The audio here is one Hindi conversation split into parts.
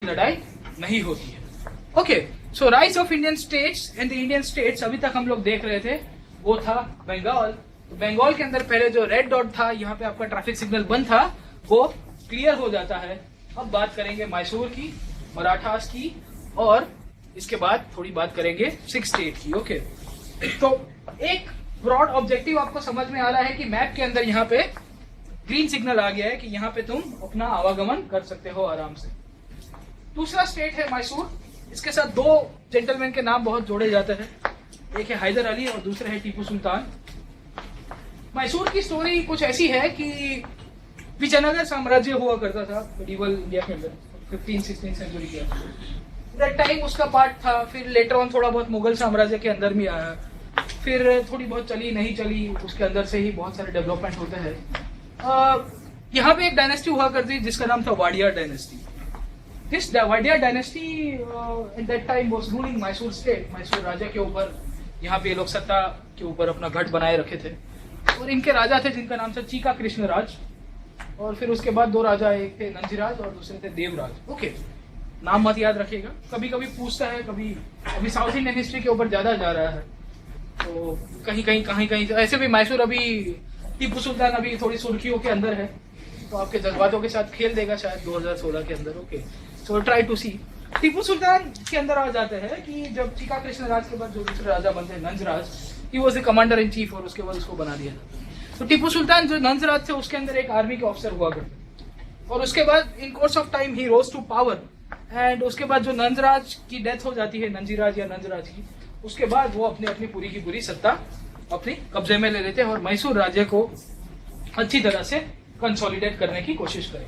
लड़ाई नहीं होती है। Okay, so rise of Indian states and the Indian states अभी तक हम लोग देख रहे थे, वो था बंगाल। तो बंगाल के अंदर पहले जो रेड डॉट था, यहाँ पे आपका ट्रैफिक सिग्नल बंद था, वो क्लियर हो जाता है। अब बात करेंगे मैसूर की, मराठास की, और इसके बाद थोड़ी बात करेंगे 6 स्टेट की। ओके, तो एक ब्रॉड ऑब्जेक्टिव आपको समझ में आ रहा है कि मैप के अंदर यहाँ पे ग्रीन सिग्नल आ गया है कि यहाँ पे तुम अपना आवागमन कर सकते हो आराम से। दूसरा स्टेट है मैसूर। इसके साथ 2 जेंटलमैन के नाम बहुत जोड़े जाते हैं, एक है हैदर अली और दूसरे है टीपू सुल्तान। मैसूर की स्टोरी कुछ ऐसी है कि विजयनगर साम्राज्य हुआ करता था मेडिवल इंडिया के अंदर 15-16 सेंचुरी के दैट टाइम उसका पार्ट था। फिर लेटर ऑन थोड़ा बहुत मुगल साम्राज्य के अंदर भी आया, फिर थोड़ी बहुत चली नहीं चली, उसके अंदर से ही बहुत सारे डेवलपमेंट होते हैं। यहाँ पे एक डायनेस्टी हुआ करती जिसका नाम था Wadia dynasty. This Wadia dynasty at that time was ruling Mysore state. Mysore राजा के ऊपर यहाँ पे लोग सत्ता के ऊपर अपना गढ़ बनाए रखे थे, और इनके राजा थे जिनका नाम था चीका कृष्ण राज, और फिर उसके बाद 2 राजा, एक थे नंजीराज और दूसरे थे देवराज। ओके, नाम मत याद रखिएगा, कभी कभी पूछता है, कभी अभी साउथ इंडियन हिस्ट्री के ऊपर ज्यादा जा रहा है, तो कहीं कहीं ऐसे भी मैसूर अभी टीपू सुल्तान अभी थोड़ी सुर्खियों के अंदर है, तो आपके जज्बातों के साथ खेल देगा शायद 2016 के अंदर। ओके, सो ट्राई टू सी। टीपू सुल्तान के अंदर आ जाते हैं कि जब चीका कृष्ण राज के बाद जो दूसरे राजा बनते हैं Nanjaraj, he was the commander in chief, और उसके बाद उसको बना दिया था। तो टीपू सुल्तान जो नंजराज थे उसके अंदर एक आर्मी के ऑफिसर हुआ करते, और उसके बाद in course of time he rose to power. And उसके बाद जो नंजराज की डेथ हो जाती है, नंजीराज या नंजराज की, उसके बाद वो अपनी पूरी की पूरी सत्ता अपनी कब्जे में ले लेते हैं और मैसूर राज्य को अच्छी तरह से कंसोलिडेट करने की कोशिश करें।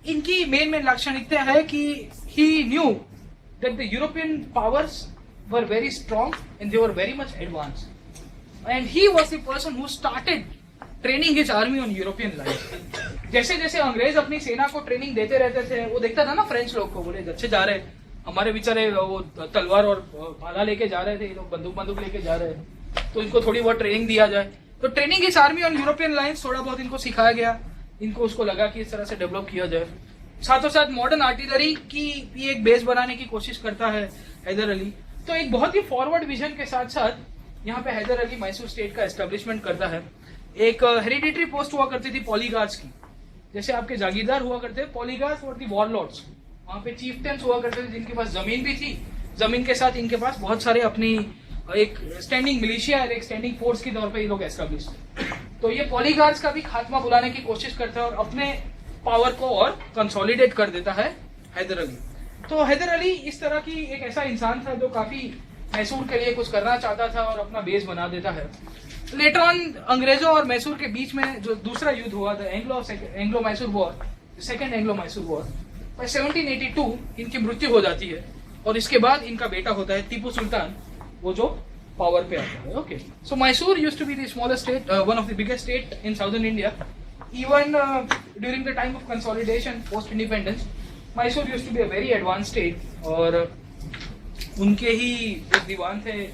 इनकी मेन लाक्षणिकता है कि he knew that the European powers were very strong and they were very much advance, and he was the person who started training his army on European lines. जैसे जैसे अंग्रेज अपनी सेना को ट्रेनिंग देते रहते थे, वो देखता था ना फ्रेंच लोग को, बोले अच्छे जा रहे, हमारे बेचारे वो तलवार और भाला लेके जा रहे थे, ये लोग बंदूक लेके जा रहे हैं, तो इनको थोड़ी बहुत ट्रेनिंग दिया जाए। तो ट्रेनिंग इस आर्मी ऑन यूरोपियन लाइन्स थोड़ा बहुत इनको सिखाया गया, इनको उसको लगा कि इस तरह से डेवलप किया जाए। साथों साथ मॉडर्न आर्टिलरी की भी एक बेस बनाने की कोशिश करता है हैदर अली। तो एक बहुत ही फॉरवर्ड विजन के साथ साथ यहाँ पे हैदर अली मैसूर स्टेट का एस्टेब्लिशमेंट करता है। एक हेरिडिटरी पोस्ट हुआ करती थी पॉलीगार्ड्स की, जैसे आपके जागीरदार हुआ करते हैं, पॉलीगार्ड्स और दी वॉरलॉर्ड्स। वहाँ पे चीफटेंस हुआ करते थे जिनके पास जमीन भी थी, जमीन के साथ इनके पास बहुत सारे अपनी एक स्टैंडिंग मिलिशिया और एक स्टैंडिंग फोर्स के तौर पे ये लोग एस्टेब्लिश थे। तो ये पॉलीगार्ड्स का भी खात्मा बुलाने की कोशिश करता है और अपने पावर को और कंसोलिडेट कर देता है हैदर अली। तो हैदर अली इस तरह की एक ऐसा इंसान था जो काफी मैसूर के लिए कुछ करना चाहता था और अपना बेस बना देता है। लेटर ऑन अंग्रेजों और मैसूर के बीच में जो दूसरा युद्ध हुआ था, Anglo Mysore war, second Anglo Mysore war, 1782 इनकी मृत्यु हो जाती है, और इसके बाद इनका बेटा होता है टीपू सुल्तान, वो जो पावर पे आता है। Okay, so Mysore used to be the smallest state, one of the biggest state in southern India. Even during the time of consolidation post independence, Mysore used to be a very advance state. और उनके ही एक दीवान थे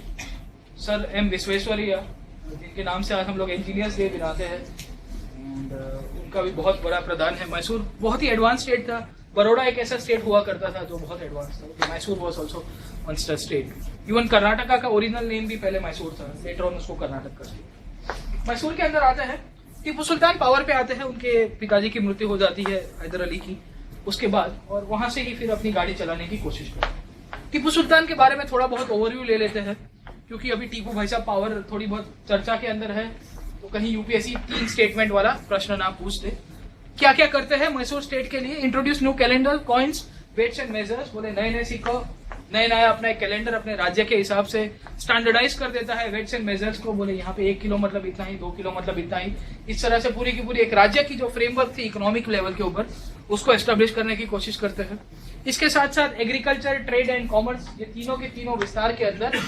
सर एम विश्वेश्वरैया, जिनके नाम से आज हम लोग इंजीनियर्स डे मनाते हैं, एंड उनका भी बहुत बड़ा प्रदान है। मैसूर बहुत ही एडवांस स्टेट था। बड़ौदा एक ऐसा स्टेट हुआ करता था जो बहुत एडवांस था। Mysore was also one state. Even Karnataka का ओरिजिनल नेम भी पहले मैसूर था, लेटर ऑन उसको कर्नाटक कर दिया। मैसूर के अंदर आते हैं, टीपू सुल्तान पावर पे आते हैं, उनके पिताजी की मृत्यु हो जाती है हैदर अली की उसके बाद, और वहां से ही फिर अपनी गाड़ी चलाने की कोशिश करते हैं। टीपू सुल्तान के बारे में थोड़ा बहुत ओवरव्यू ले लेते हैं, क्योंकि अभी टीपू भाई साहब पावर थोड़ी बहुत चर्चा के अंदर है, तो कहीं यूपीएससी 3 स्टेटमेंट वाला प्रश्न ना पूछ दे। क्या क्या करते हैं मैसूर स्टेट के लिए? Introduce new calendar, coins, weights and measures. बोले नए सिक्कों, नया अपना एक कैलेंडर अपने राज्य के हिसाब से स्टैंडर्डाइज कर देता है वेट्स एंड मेजर्स को। बोले यहाँ पे 1 किलो मतलब इतना ही, 2 किलो मतलब इतना ही। इस तरह से पूरी की पूरी एक राज्य की जो फ्रेमवर्क थी इकोनॉमिक लेवल के ऊपर, उसको एस्टेब्लिश करने की कोशिश करते हैं। इसके साथ साथ एग्रीकल्चर, ट्रेड एंड कॉमर्स, ये तीनों के तीनों विस्तार के अंदर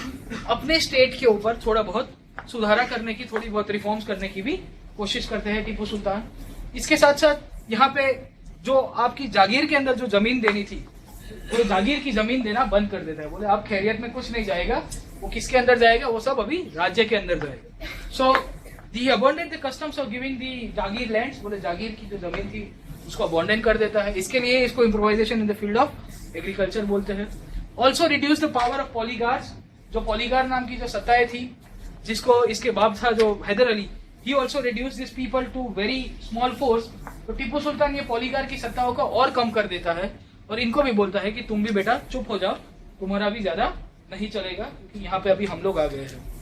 अपने स्टेट के ऊपर थोड़ा बहुत सुधारा करने की, थोड़ी बहुत रिफॉर्म्स करने की भी कोशिश करते हैं टीपू सुल्तान। इसके साथ साथ यहाँ पे जो आपकी जागीर के अंदर जो जमीन देनी थी, वो जागीर की जमीन देना बंद कर देता है। बोले आप खैरियत में कुछ नहीं जाएगा, वो किसके अंदर जाएगा? वो सब अभी राज्य के अंदर जाएगा। So the abandoned the customs of giving the jagir lands. बोले जागीर की जो जमीन थी उसको अबॉन्डन कर देता है। इसके लिए इसको improvisation in the field of agriculture बोलते हैं। Also reduce the power of poligars, जो पॉलीगार नाम की जो सत्ताएं थी, जिसको इसके बाप था जो Hyder Ali, he also reduce this people to very small force. तो टीपू सुल्तान ये पॉलीगार की सत्ताओं को और कम कर देता है और इनको भी बोलता है कि तुम भी बेटा चुप हो जाओ, तुम्हारा भी ज्यादा नहीं चलेगा, क्योंकि यहाँ पे अभी हम लोग आ गए हैं।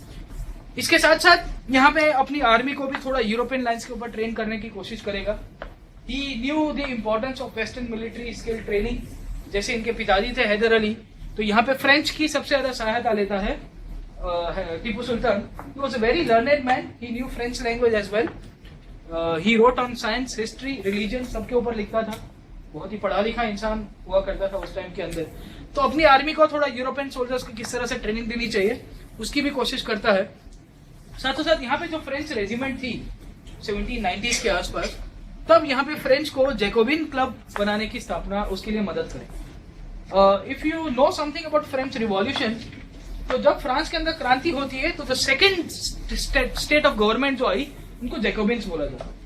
इसके साथ साथ यहाँ पे अपनी आर्मी को भी थोड़ा यूरोपियन लाइन्स के ऊपर ट्रेन करने की कोशिश करेगा। He knew the importance of western military skill training. जैसे इनके पिताजी थे हैदर अली, तो यहाँ पे फ्रेंच की सबसे ज्यादा सहायता लेता है Tipu Sultan. He was a very learned man, he knew French language as well. He wrote on science, history, religion, सबके ऊपर लिखता था। बहुत ही पढ़ा लिखा इंसान हुआ करता था उस टाइम के अंदर। तो अपनी आर्मी को थोड़ा यूरोपियन सोल्जर्स को किस तरह से ट्रेनिंग देनी चाहिए उसकी भी कोशिश करता है। साथों साथ यहाँ पे जो फ्रेंच रेजिमेंट थी 1790s के आसपास, तब यहाँ पे फ्रेंच को जैकोबिन क्लब बनाने की स्थापना उसके लिए मदद करें। If you know something about French revolution, तो जब फ्रांस के अंदर क्रांति होती है तो जो सेकेंड स्टेट ऑफ गवर्नमेंट जो आई उनको जैकोबिन्स बोला जाता है।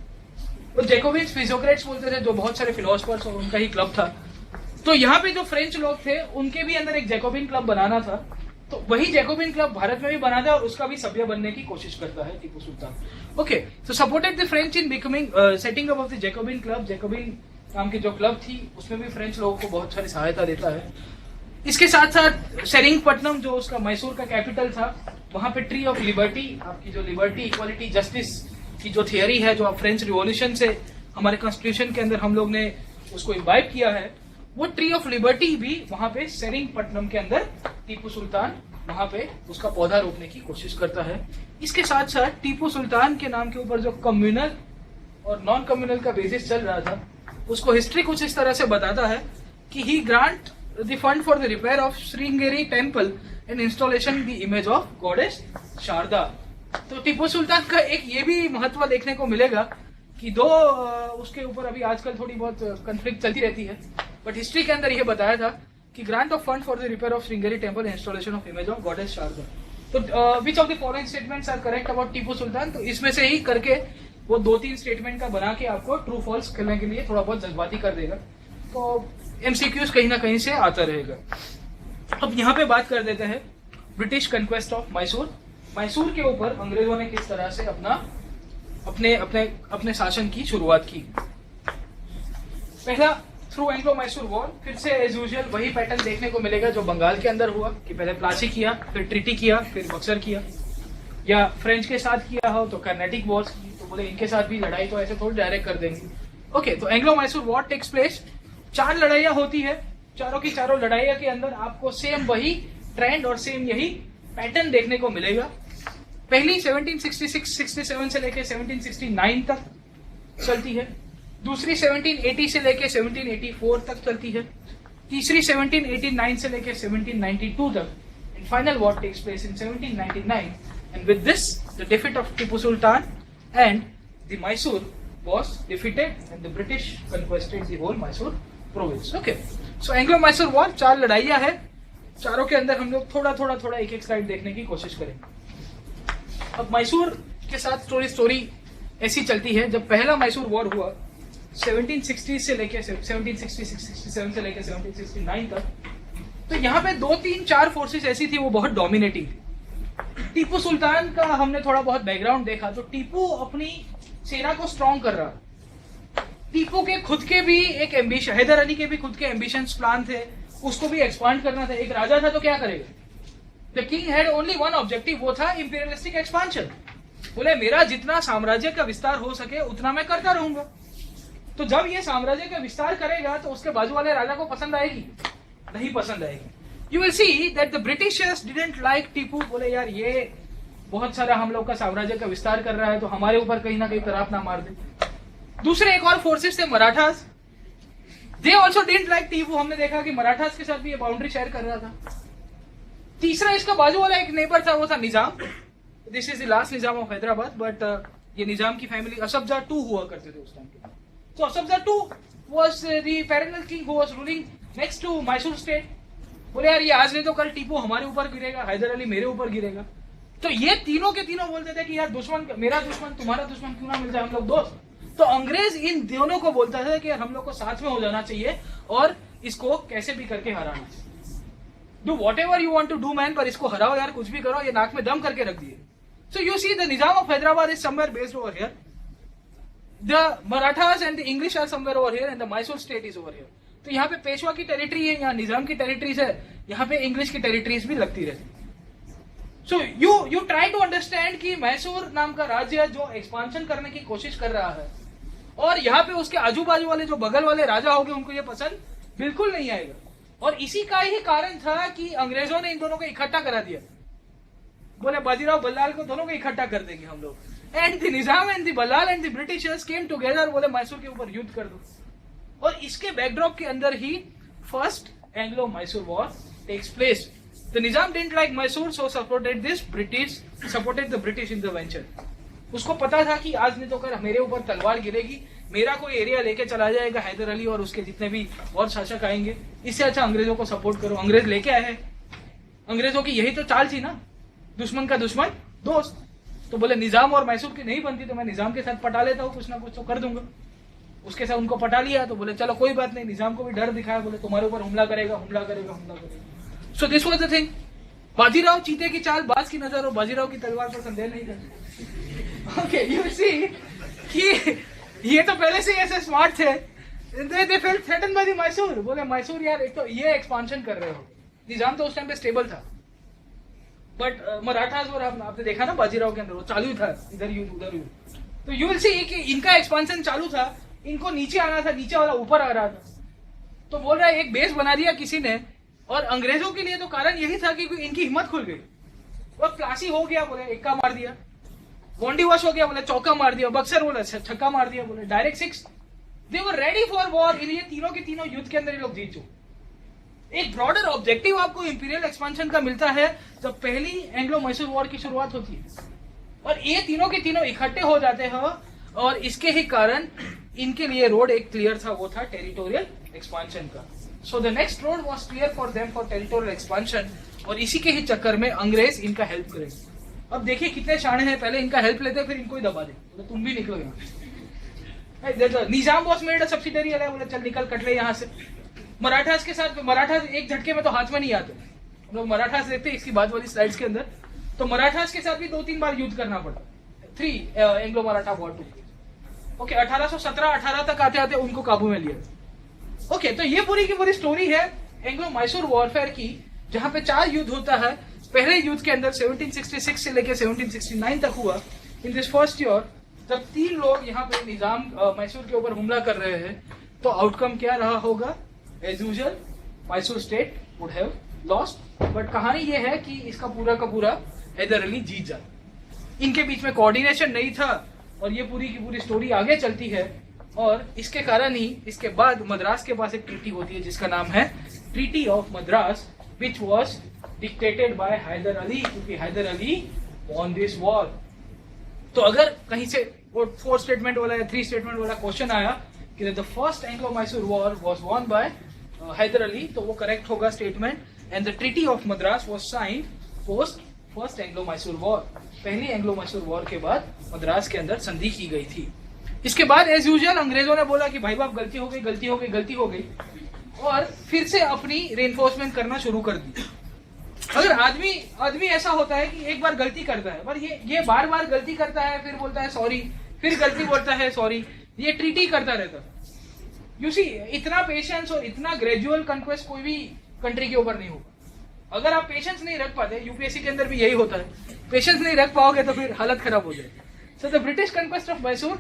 तो जैकोबिन्स फिजियोक्रेट्स बोलते थे, जो बहुत सारे फिलोसफर्स और उनका ही क्लब था। तो यहाँ पे जो फ्रेंच लोग थे उनके भी अंदर एक जैकोबिन क्लब बनाना था। तो वही जैकोबिन क्लब भारत में भी बना था और उसका भी सभ्य बनने की कोशिश करता है टीपू सुल्तान। ओके, तो supported the French in becoming setting up of the Jacobin club. Jacobian नाम की जो क्लब थी उसमें भी फ्रेंच लोगों को बहुत सारी सहायता देता है। इसके साथ साथ सेरिंगपट्टनम, जो उसका मैसूर का कैपिटल था, वहां पे ट्री ऑफ लिबर्टी, आपकी जो लिबर्टी, इक्वालिटी, जस्टिस की जो थियरी है, जो आप फ्रेंच रिवॉल्यूशन से हमारे कॉन्स्टिट्यूशन के अंदर हम लोग ने उसको इम्बाइब किया है, वो ट्री ऑफ लिबर्टी भी वहां पे सेरिंगपट्टनम के अंदर टीपू सुल्तान वहां पे उसका पौधा रोपने की कोशिश करता है। इसके साथ साथ टीपू सुल्तान के नाम के ऊपर जो कम्युनल और नॉन कम्युनल का बेसिस चल रहा था, उसको हिस्ट्री कुछ इस तरह से बताता है कि he grant the fund for the repair of Sringeri temple and installation the image of goddess Sharada. तो टीपू सुल्तान का एक ये भी महत्व देखने को मिलेगा कि दो उसके ऊपर अभी आजकल थोड़ी बहुत कंफ्लिक्ट चलती रहती है, बट हिस्ट्री के अंदर ये बताया था कि grant of fund for the repair of Sringeri temple installation of image of goddess Sharada. तो which of the following statements are correct about Tipu Sultan? तो इसमें से ही करके वो 2-3 स्टेटमेंट का बना के आपको ट्रू फॉल्स करने के लिए थोड़ा बहुत जज्बाती कर देगा। तो एमसीक्यूज कहीं ना कहीं से आता रहेगा। अब यहाँ पे बात कर देते हैं British conquest of Mysore. Mysore के ऊपर अंग्रेजों ने किस तरह से अपने शासन की शुरुआत की। पहला थ्रू एंग्लो मैसूर वॉर। फिर से एज यूजुअल वही पैटर्न देखने को मिलेगा जो बंगाल के अंदर हुआ कि पहले प्लासी किया, फिर ट्रीटी किया, फिर बक्सर किया, या फ्रेंच के साथ किया हो तो कर्नाटिक वॉर्स की, तो बोले इनके साथ भी लड़ाई तो ऐसे थोड़ी डायरेक्ट कर देंगे। ओके, तो Anglo Mysore war takes place. 4 लड़ाइयां होती है, चारों की चारों लड़ाइयां के अंदर आपको सेम वही ट्रेंड और सेम यही पैटर्न देखने को मिलेगा। पहली 1766-67 से लेके 1769 तक चलती है। दूसरी 1780 से लेके 1784 तक चलती है। तीसरी 1789 से लेके 1792 तक। And final war takes place in 1799 and with this the defeat of Tipu Sultan and the Mysore was defeated and the British conquered the whole Mysore province. Okay, so Anglo-Mysore War 4 लड़ाइयां है, चारों के अंदर हम लोग थोड़ा एक स्लाइड देखने की कोशिश करेंगे। अब मैसूर के साथ स्टोरी ऐसी चलती है। जब पहला मैसूर वॉर हुआ 1760 से लेके 1767 से लेके 1769 तक, तो यहाँ पे 2-3-4 फोर्सेस ऐसी थी वो बहुत डोमिनेटिंग थी। टीपू सुल्तान का हमने थोड़ा बहुत बैकग्राउंड देखा तो टीपू अपनी सेना को स्ट्रॉन्ग कर रहा। टीपू के खुद के भी एक एम्बिशन, हैदर अली के भी खुद के एम्बिशंस प्लान थे, उसको भी एक्सपांड करना था। एक राजा था तो क्या करेगा? The king had only one objective, वो था इंपीरियलिस्टिक एक्सपांशन। बोले मेरा जितना साम्राज्य का विस्तार हो सके उतना मैं करता रहूंगा। तो जब ये साम्राज्य का विस्तार करेगा तो उसके बाजू वाले राजा को पसंद आएगी? नहीं पसंद आएगी। You will see that the Britishers didn't like Tipu. बोले यार ये बहुत सारा हम लोग का साम्राज्य का विस्तार कर रहा है तो हमारे ऊपर कहीं ना कहीं तराप ना मार दे। दूसरे एक और फोर्सेस थे Marathas, they also didn't like Tipu. हमने देखा कि मराठास के साथ भी ये बाउंड्री शेयर कर रहा था। तीसरा इसका बाजू वाला एक नेबर था, वो था Nizam. This is the last Nizam of Hyderabad, but ये निजाम की फैमिली असफजा 2 हुआ करते थे उस टाइम के। तो Asaf Jah 2 was the parallel king who was ruling next to Mysore state. बोले यार ये आज नहीं तो कल टीपू हमारे ऊपर गिरेगा, हैदर अली मेरे ऊपर गिरेगा। तो ये तीनों के तीनों बोलते थे कि यार दुश्मन, मेरा दुश्मन तुम्हारा दुश्मन क्यों ना मिल जाए, हम लोग दोस्त। तो अंग्रेज इन दोनों को बोलता था कि हम लोग को साथ में हो जाना चाहिए और इसको कैसे भी करके हराना चाहिए। Do whatever you want to do man, पर इसको हराओ यार, कुछ भी करो, ये नाक में दम करके रख दिए। So you see the Nizam of Hyderabad is somewhere based over here, the Marathas and the English are somewhere over here and the Mysore state is over here. तो यहाँ पे पेशवा की टेरिटरी है, यहाँ निजाम की टेरिटरीज है, यहाँ पे इंग्लिश की टेरिटरीज भी लगती रहती। So you try to understand कि मैसूर नाम का राज्य जो एक्सपांशन करने की कोशिश कर रहा है, और यहाँ पे उसके आजू बाजू वाले जो बगल वाले राजा होंगे उनको ये पसंद बिल्कुल नहीं आएगा। और इसी का ही कारण था कि अंग्रेजों ने इन दोनों को इकट्ठा करा दिया, बोले बाजीराव बल्लाल को दोनों को इकट्ठा कर देंगे हम लोग। And the Nizam and the Ballal and the Britishers came together, बोले मैसूर के ऊपर युद्ध कर दो। और इसके बैकड्रॉप के अंदर ही first Anglo Mysore war takes place. The Nizam didn't like Mysore, so supported the British in the venture. उसको पता था कि आज नहीं तो कल मेरे ऊपर तलवार गिरेगी, मेरा कोई एरिया लेके चला जाएगा हैदर अली और उसके जितने भी और शासक आएंगे, इससे अच्छा अंग्रेजों को सपोर्ट करो। अंग्रेज लेके आए हैं, अंग्रेजों की यही तो चाल थी ना, दुश्मन का दुश्मन दोस्त। तो बोले निजाम और मैसूर की नहीं बनती तो मैं निजाम के साथ पटा लेता हूँ, कुछ ना कुछ तो कर दूंगा। उसके साथ उनको पटा लिया तो बोले चलो कोई बात नहीं, निजाम को भी डर दिखाया, बोले तुम्हारे ऊपर हमला करेगा, हमला करेगा, हमला करेगा। So this was the thing. Bajirao चीते की चाल, बाज की नजर और बाजीराव की तलवार पर संदेह नहीं करते। ओके, यू सी कि ये तो पहले से ऐसे स्मार्ट थे, they felt threaten by the Mysore. बोले मैसूर यार एक तो ये एक्सपांशन कर रहे हो, निजाम तो उस टाइम पे स्टेबल था, बट मराठास और आपने देखा ना बाजीराव के अंदर वो चालू था, इधर युद्ध उधर युद्ध। तो यू विल सी कि इनका एक्सपांशन चालू था, इनको नीचे आना था, नीचे वाला ऊपर आ रहा था। तो बोल रहा है एक बेस बना दिया किसी ने, और अंग्रेजों के लिए तो कारण यही था कि इनकी हिम्मत खुल गई। और प्लासी हो गया, बोले एक्का मार दिया, गोंडीवाश हो गया, बोले चौका मार दिया, बक्सर बोले छक्का मार दिया, बोले direct 6। They were ready for war. ये तीनों के तीनों युद्ध के अंदर ये लोग जीत चुके। एक ब्रॉडर ऑब्जेक्टिव आपको इंपीरियल एक्सपेंशन का मिलता है जब पहली एंग्लो मैसूर वॉर की शुरुआत होती है, और ये तीनों के तीनों इकट्ठे हो जाते हैं। और इसके ही कारण इनके लिए रोड एक क्लियर था, वो था टेरिटोरियल एक्सपांशन का। So the next road was clear for them for territorial expansion, और इसी के ही चक्कर में अंग्रेज इनका हेल्प करेंगे। अब देखिए कितने शाणे हैं, पहले इनका हेल्प लेते फिर इनको ही दबा दे, तो तुम भी निकलो यहाँ। निजाम बॉस मेड अ सब्सिडरी है, बोले चल निकल कट ले यहाँ से। मराठास के साथ, मराठास एक झटके में तो हाथ में नहीं आते, हम लोग मराठास देखते हैं इसकी बात वाली स्लाइड्स के अंदर। तो मराठास के साथ भी 2-3 बार युद्ध करना पड़ा। 3 Anglo Maratha war two. Okay, 1817-18 तक आते आते उनको काबू में लिया। ओके, तो ये पूरी की पूरी स्टोरी है एंग्लो मैसूर वॉरफेयर की, जहां पे 4 युद्ध होता है। पहले युद्ध के अंदर 1766 से लेकर 1769 तक हुआ। इन दिस फर्स्ट ईयर जब 3 लोग यहाँ पे निजाम मैसूर के ऊपर हमला कर रहे हैं, तो आउटकम क्या रहा होगा? As usual Mysore state would have lost. But कहानी ये है कि इसका पूरा का पूरा हैदर अली जीत जाता। इनके बीच में कोऑर्डिनेशन नहीं था, और ये पूरी की पूरी स्टोरी आगे चलती है। और इसके कारण ही इसके बाद मद्रास के पास एक ट्रीटी होती है जिसका नाम है treaty of Madras, which was dictated by Hyder Ali, क्योंकि Hyder Ali won this war. तो अगर कहीं से 4 स्टेटमेंट वाला या 3 स्टेटमेंट वाला क्वेश्चन आया कि the first Anglo Mysore war was won by Hyder Ali, तो वो करेक्ट होगा statement. And the treaty of Madras was signed post first Anglo Mysore war. पहली एंग्लो मैसूर वॉर के बाद मद्रास के अंदर संधि की गई थी। इसके बाद एज यूजुअल अंग्रेजों ने बोला कि भाई बाप गलती हो गई, गलती हो गई, गलती हो गई, और फिर से अपनी रेनफोर्समेंट करना शुरू कर दी। अगर आदमी ऐसा होता है कि एक बार गलती करता है, पर ये बार बार गलती करता है, फिर बोलता है सॉरी, फिर गलती बोलता है सॉरी, ये ट्रीटी करता रहता है। यू सी, इतना पेशेंस और इतना ग्रेजुअल कंक्वेस्ट कोई भी कंट्री के ऊपर नहीं होगा। अगर आप पेशेंस नहीं रख पाते, यूपीएससी के अंदर भी यही होता है, पेशेंस नहीं रख पाओगे तो फिर हालत खराब हो जाएगी। So the British conquest of Mysore,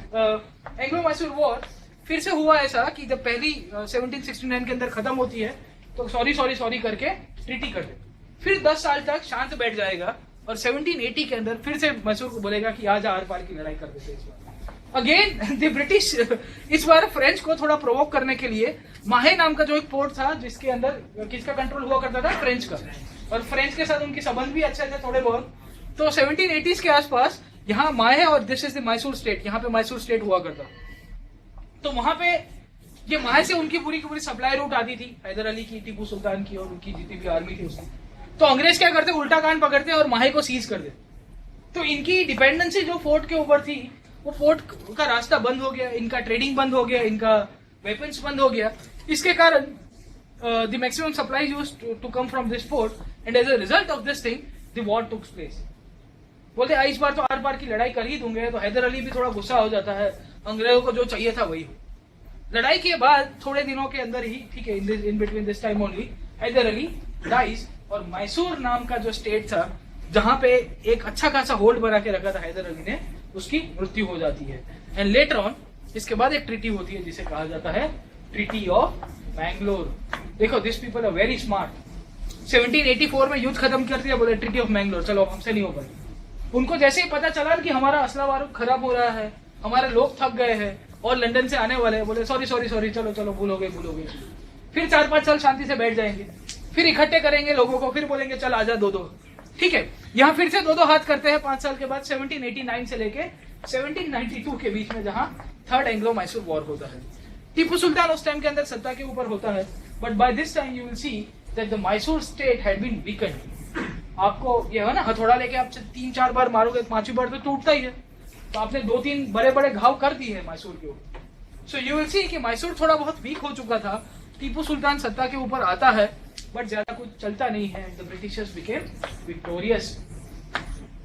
Anglo Mysore war, फिर से हुआ ऐसा कि जब पहली 1769 के अंदर खत्म होती है, तो सॉरी करके ट्रीटी कर दे। फिर 10 साल तक शांत बैठ जाएगा, और 1780 के अंदर फिर से मैसूर को बोलेगा कि आज आर पार की लड़ाई कर देते इस बार। अगेन द ब्रिटिश इस बार फ्रेंच को थोड़ा प्रोवोक करने के लिए माहे नाम का जो एक पोर्ट था, जिसके अंदर किसका कंट्रोल हुआ करता था? फ्रेंच का। और फ्रेंच के साथ उनके संबंध भी अच्छे थे थोड़े बहुत। तो 1780s के आसपास यहाँ माहे, और this is the Mysore state, यहाँ पे मैसूर स्टेट हुआ करता। तो वहां पे ये माहे से उनकी पूरी की पूरी सप्लाई रूट आती थी, हैदर अली की, टीपू सुल्तान की, और उनकी जितनी भी आर्मी थी उसकी। तो अंग्रेज क्या करते? उल्टा कान पकड़ते और माहे को सीज कर देते। तो इनकी डिपेंडेंसी जो फोर्ट के ऊपर थी वो पोर्ट का रास्ता बंद हो गया, इनका ट्रेडिंग बंद हो गया, इनका वेपन्स बंद हो गया। इसके कारण the maximum supply used to come from this port and as a result of this thing the war took place. बोलते इस बार तो आर पार की लड़ाई कर ही दूंगे, तो हैदर अली भी थोड़ा गुस्सा हो जाता है, अंग्रेजों को जो चाहिए था वही। लड़ाई के बाद थोड़े दिनों के अंदर ही, ठीक है, in between this time only Hyder Ali dies, और मैसूर नाम का जो स्टेट था जहां पे एक अच्छा खासा होल्ड बना के रखा था हैदर अली ने, उसकी मृत्यु हो जाती है। एंड लेटर ऑन इसके बाद एक ट्रीटी होती है जिसे कहा जाता है ट्रीटी ऑफ मैंगलोर। देखो this people are very smart. 1784 में युद्ध खत्म कर दिया, बोले ट्रीटी ऑफ मैंगलोर, चलो हमसे नहीं हो पाई। उनको जैसे ही पता चला कि हमारा असला बारूद खराब हो रहा है, हमारे लोग थक गए हैं और लंदन से आने वाले हैं, बोले सॉरी सॉरी सॉरी, चलो चलो भूल हो गए। फिर 4-5 साल शांति से बैठ जाएंगे, फिर इकट्ठे करेंगे लोगों को, फिर बोलेंगे चल आजा दो, ठीक है। यहाँ फिर से दो हाथ करते हैं 5 साल के बाद 1789 से लेके 1792 के बीच में, जहां थर्ड एंग्लो मैसूर वॉर होता है। टीपू सुल्तान उस टाइम के अंदर सत्ता के ऊपर होता है, but by this time you will see that the Mysore state had been weakened. आपको ये है ना, हथौड़ा लेके आप 3-4 बार मारोगे, 5वीं बार तो टूटता ही है, तो आपने 2-3 बड़े बड़े घाव कर दिए हैं मैसूर के ऊपर। सो यू विल सी कि मैसूर थोड़ा बहुत वीक हो चुका था। टीपू सुल्तान सत्ता के ऊपर आता है, बट ज्यादा कुछ चलता नहीं है। The Britishers became victorious.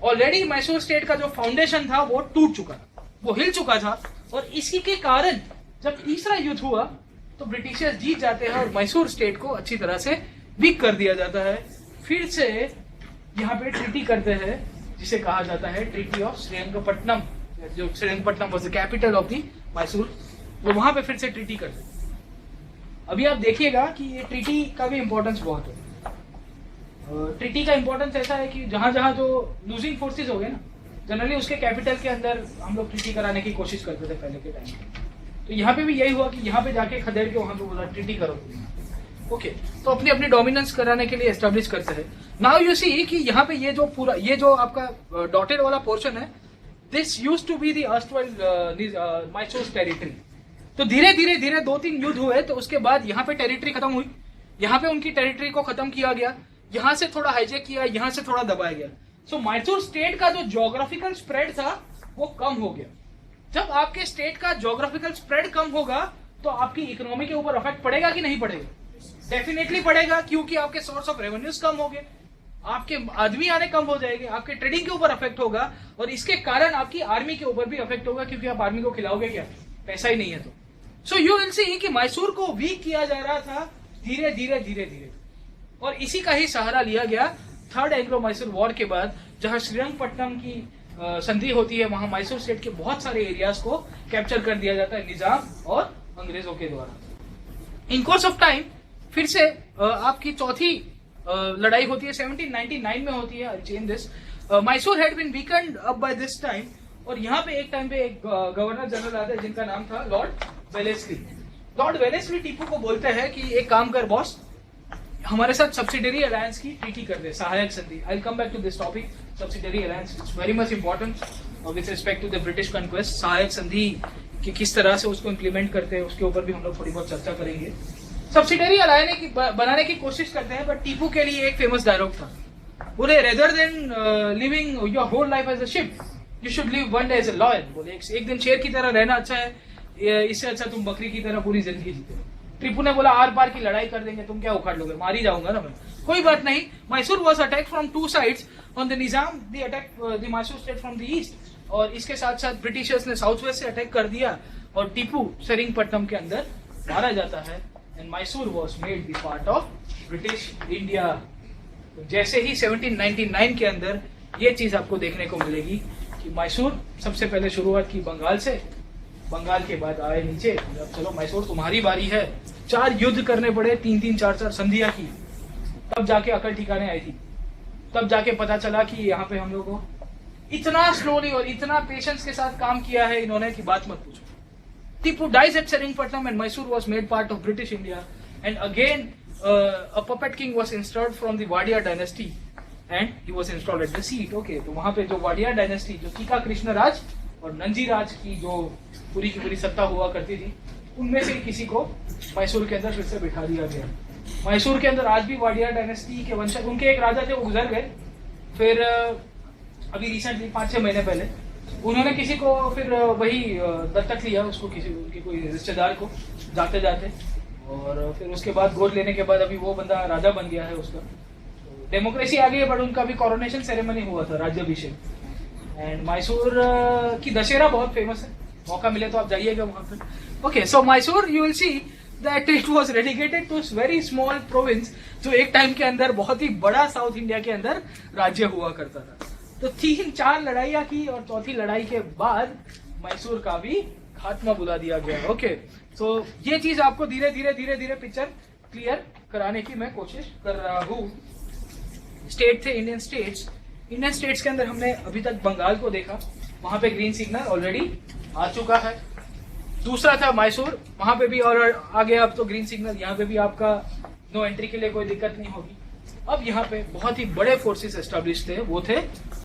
Already Mysore state का जो फाउंडेशन था वो टूट चुका था, वो हिल चुका था, और इसी के कारण जब तीसरा युद्ध हुआ तो ब्रिटिशर्स जीत जाते हैं और मैसूर स्टेट को अच्छी तरह से वीक कर दिया जाता है। फिर से यहाँ पे ट्रीटी करते हैं जिसे कहा जाता है ट्रीटी ऑफ श्रीरंगपट्टनम, जो Srirangapatnam was the capital of the Mysore, वो वहां पे फिर से ट्रीटी करते हैं। अभी आप देखिएगा कि ये ट्रीटी का भी इंपॉर्टेंस बहुत है। ट्रीटी का इंपॉर्टेंस ऐसा है कि जहां जहां जो लूजिंग फोर्सेस हो गए ना, जनरली उसके कैपिटल के अंदर हम लोग ट्रीटी कराने की कोशिश करते थे पहले के टाइम में। तो यहाँ पे भी यही हुआ कि यहाँ पे जाके खदेड़ के वहां पे बोला ट्रीटी करो, ओके। तो अपनी अपनी डोमिनेंस कराने के लिए एस्टेब्लिश करते हैं। नाउ यू सी कि यहाँ पे ये जो पूरा ये जो आपका डॉटेड वाला पोर्शन है, this used to be the erstwhile Mysore territory. तो धीरे धीरे 2-3 युद्ध हुए, तो उसके बाद यहाँ पे टेरिटरी खत्म हुई, यहाँ पे उनकी टेरिटरी को खत्म किया गया, यहाँ से थोड़ा हाईजेक किया, यहाँ से थोड़ा दबाया गया। सो मैसूर स्टेट का जो ज्योग्राफिकल स्प्रेड था वो कम हो गया। जब आपके स्टेट का ज्योग्राफिकल स्प्रेड कम होगा तो आपकी इकोनॉमी के ऊपर इफेक्ट पड़ेगा कि नहीं पड़ेगा? डेफिनेटली पड़ेगा, क्योंकि आपके सोर्स ऑफ रेवेन्यूज कम हो गए, आपके आदमी आने कम हो जाएंगे, आपके ट्रेडिंग के ऊपर इफेक्ट होगा, और इसके कारण आपकी आर्मी के ऊपर भी इफेक्ट होगा, क्योंकि आप आर्मी को खिलाओगे क्या? पैसा ही नहीं है। तो सो यू विल सी कि मैसूर को वीक किया जा रहा था धीरे धीरे, और इसी का ही सहारा लिया गया थर्ड एंग्लो मैसूर वॉर के बाद, जहां श्रीरंगपट्टनम की संधि होती है। वहां मैसूर स्टेट के बहुत सारे एरियाज को कैप्चर कर दिया जाता है निजाम और अंग्रेजों के द्वारा। इन कोर्स ऑफ टाइम फिर से आपकी चौथी लड़ाई होती है, 1799 में होती है। I change this. Mysore had been weakened up by this time, और यहाँ पे एक टाइम पे एक गवर्नर जनरल आते हैं जिनका नाम था Lord Wellesley. Lord Wellesley Tipu को बोलते हैं कि एक काम कर बॉस, हमारे साथ सब्सिडरी अलायंस की ट्रीटी कर दे, सहायक संधि। I will come back to this topic, subsidiary alliance it's very much important with respect to the British conquest. सहायक संधि कि किस तरह से उसको इम्प्लीमेंट करते हैं, उसके ऊपर भी हम लोग थोड़ी बहुत चर्चा करेंगे। सब्सिडरी अलायंस बनाने की कोशिश करते हैं, बट टीपू के लिए एक फेमस डायलॉग था, बोले rather than living your whole life as a sheep you should live one day as a lion. बोले एक दिन शेर की तरह रहना अच्छा है, इससे अच्छा तुम बकरी की तरह पूरी जिंदगी जीते। टीपू ने बोला आर पार की लड़ाई कर देंगे, तुम क्या उखाड़ लोगे, मार ही जाऊंगा ना मैं। कोई बात नहीं। Mysore was attack from 2 sides on the Nizam, the attack the Mysore state from the east, और इसके साथ साथ ब्रिटिशर्स ने साउथ वेस्ट से अटैक कर दिया, और टीपू सेरिंगपट्टनम के अंदर मारा जाता है, and Mysore was made the part of British India. जैसे ही 1799 के अंदर ये चीज आपको देखने को मिलेगी कि मैसूर सबसे पहले शुरुआत की बंगाल से, बंगाल के बाद आए नीचे, अब चलो मैसूर तुम्हारी बारी है। 4 युद्ध करने पड़े, 3-3, 4-4 संधियां की, तब जाके अकल ठिकाने आई थी, तब जाके पता चला कि यहाँ पे हम लोगों को इतना स्लोली और इतना पेशेंस के साथ काम किया है इन्होंने कि बात मत पूछो। Tipu dies at Seringpatnam and Mysore was made part of British India, and again a puppet king was installed from the Wadia dynasty and he was installed at the seat. Okay, तो वहाँ पे जो वाडिया डायनेस्टी, जो टीका कृष्ण राज और नंजी राज की जो पूरी की पूरी सत्ता हुआ करती थी, उनमें से किसी को मैसूर के अंदर फिर से बिठा दिया गया। मैसूर के अंदर आज भी वाडिया डायनेस्टी के वंशज, उनके एक राजा थे वो गुजर गए, फिर अभी रिसेंटली 5-6 महीने पहले उन्होंने किसी को फिर वही दत्तक लिया, उसको किसी उनके कोई रिश्तेदार को जाते जाते, और फिर उसके बाद गोद लेने के बाद अभी वो बंदा राजा बन गया है उसका। तो डेमोक्रेसी आ गई है, बट उनका भी कोरोनेशन सेरेमनी हुआ था, राज्याभिषेक। एंड मैसूर की दशहरा बहुत फेमस है, मौका मिले तो आप जाइएगा वहां पर। Okay, so Mysore you will see that it was dedicated to very small province, जो एक टाइम के अंदर बहुत ही बड़ा साउथ इंडिया के अंदर राज्य हुआ करता था। तो 3-4 लड़ाइयां की और चौथी लड़ाई के बाद मैसूर का भी खात्मा बुला दिया गया। ओके, सो ये चीज आपको धीरे धीरे पिक्चर क्लियर कराने की मैं कोशिश कर रहा हूँ। स्टेट थे इंडियन स्टेट्स। इंडियन स्टेट्स के अंदर हमने अभी तक बंगाल को देखा, वहां पे ग्रीन सिग्नल ऑलरेडी आ चुका है। दूसरा था मैसूर, वहां पे भी और आ गया अब तो ग्रीन सिग्नल, यहाँ पे भी आपका नो एंट्री के लिए कोई दिक्कत नहीं होगी। अब यहाँ पे बहुत ही बड़े फोर्सेस एस्टेब्लिश थे, वो थे